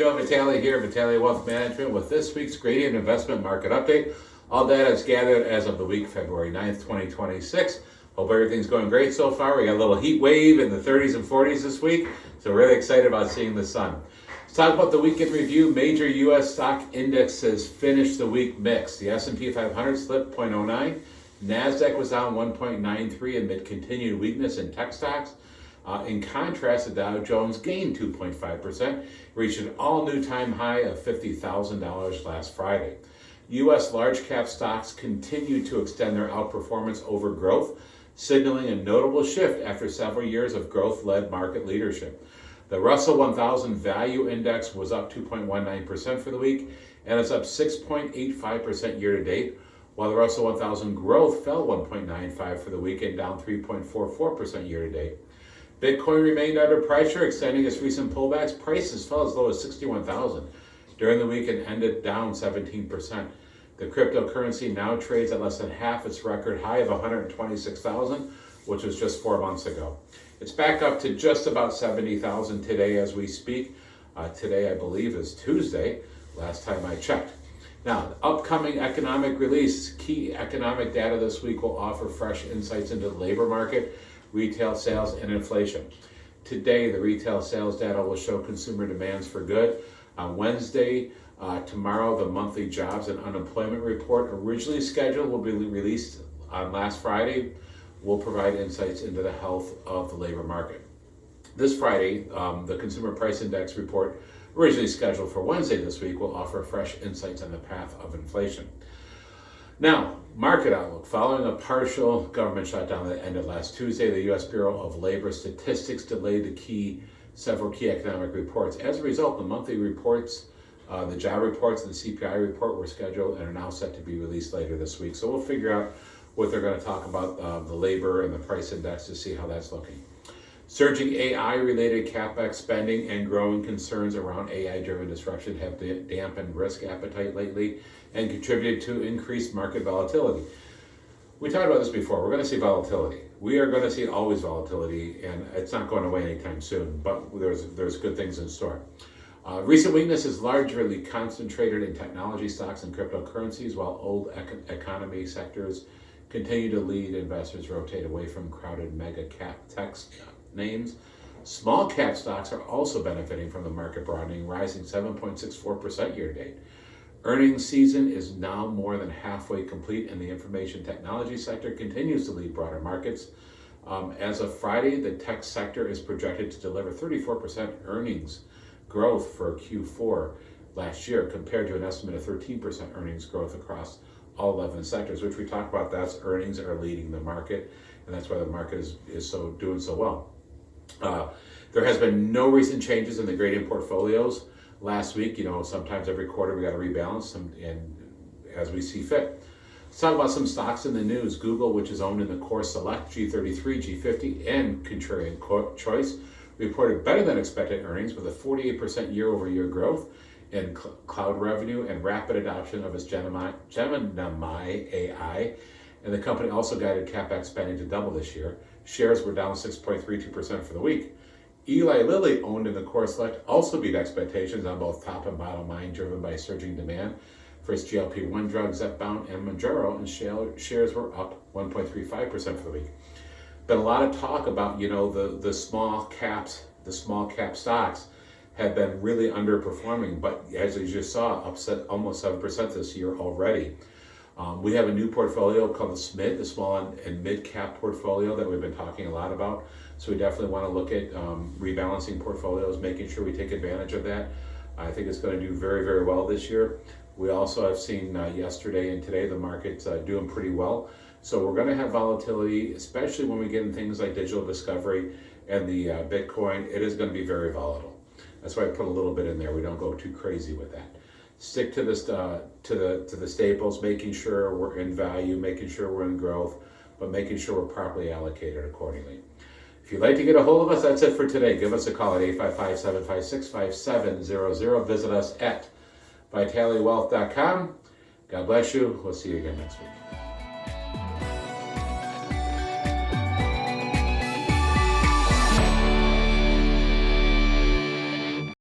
Joe Vitale here, Vitale Wealth Management, with this week's Gradient Investment Market Update. All data is gathered as of the week, February 9th, 2026. Hope everything's going great so far. We got a little heat wave in the 30s and 40s this week, so really excited about seeing the sun. Let's talk about the weekend review. Major U.S. stock indexes finished the week mixed. The S&P 500 slipped 0.09. NASDAQ was down 1.93 amid continued weakness in tech stocks. In contrast, the Dow Jones gained 2.5%, reached an all-new time high of $50,000 last Friday. U.S. large-cap stocks continued to extend their outperformance over growth, signaling a notable shift after several years of growth-led market leadership. The Russell 1000 Value Index was up 2.19% for the week, and it's up 6.85% year-to-date, while the Russell 1000 Growth fell 1.95% for the week and down 3.44% year-to-date. Bitcoin remained under pressure, extending its recent pullbacks. Prices fell as low as $61,000 during the week and ended down 17%. The cryptocurrency now trades at less than half its record high of $126,000, which was just 4 months ago. It's back up to just about $70,000 today as we speak. Today, I believe, is Tuesday, last time I checked. Now, the upcoming economic release, key economic data this week will offer fresh insights into the labor market, retail sales, and inflation. Today, the retail sales data will show consumer demands for good. On Wednesday, tomorrow, the monthly jobs and unemployment report, originally scheduled, will be released on last Friday, will provide insights into the health of the labor market. This Friday, the Consumer Price Index report, originally scheduled for Wednesday this week, will offer fresh insights on the path of inflation. Now, market outlook. Following a partial government shutdown that ended last Tuesday, the U.S. Bureau of Labor Statistics delayed several key economic reports. As a result, the monthly reports, the job reports, and the CPI report were scheduled and are now set to be released later this week. So we'll figure out what they're going to talk about, the labor and the price index, to see how that's looking. Surging AI-related CapEx spending and growing concerns around AI-driven disruption have dampened risk appetite lately and contributed to increased market volatility. We talked about this before. We're going to see volatility. We are going to see always volatility, and it's not going away anytime soon, but there's good things in store. Recent weakness is largely concentrated in technology stocks and cryptocurrencies, while old economy sectors continue to lead investors rotate away from crowded mega cap tech names. Small cap stocks are also benefiting from the market broadening, rising 7.64% year to date. Earnings season is now more than halfway complete, and the information technology sector continues to lead broader markets. As of Friday, the tech sector is projected to deliver 34% earnings growth for Q4 last year, compared to an estimate of 13% earnings growth across all 11 sectors, which we talked about. That's earnings are leading the market, and that's why the market is doing so well. There has been no recent changes in the gradient portfolios. Last week, sometimes every quarter we got to rebalance them, and as we see fit. Let's talk about some stocks in the news. Google, which is owned in the Core Select, G33, G50, and Contrarian Choice, reported better than expected earnings with a 48% year-over-year growth in cloud revenue and rapid adoption of its Gemini AI. And the company also guided CapEx spending to double this year. Shares were down 6.32% for the week. Eli Lilly, owned in the Core Select, also beat expectations on both top and bottom line, driven by surging demand for its GLP-1 drugs, Zepbound and Mounjaro, and shares were up 1.35% for the week. Been a lot of talk about, the small cap stocks have been really underperforming, but as you just saw, up almost 7% this year already. We have a new portfolio called the SMID, the small and mid-cap portfolio that we've been talking a lot about. So we definitely want to look at rebalancing portfolios, making sure we take advantage of that. I think it's going to do very, very well this year. We also have seen yesterday and today the market's doing pretty well. So we're going to have volatility, especially when we get in things like digital discovery and the Bitcoin. It is going to be very volatile. That's why I put a little bit in there. We don't go too crazy with that. Stick to this to the staples, making sure we're in value, making sure we're in growth, but making sure we're properly allocated accordingly. If you'd like to get a hold of us, that's it for today. Give us a call at 855-756-5700. Visit us at vitalewealth.com. God bless you. We'll see you again next week.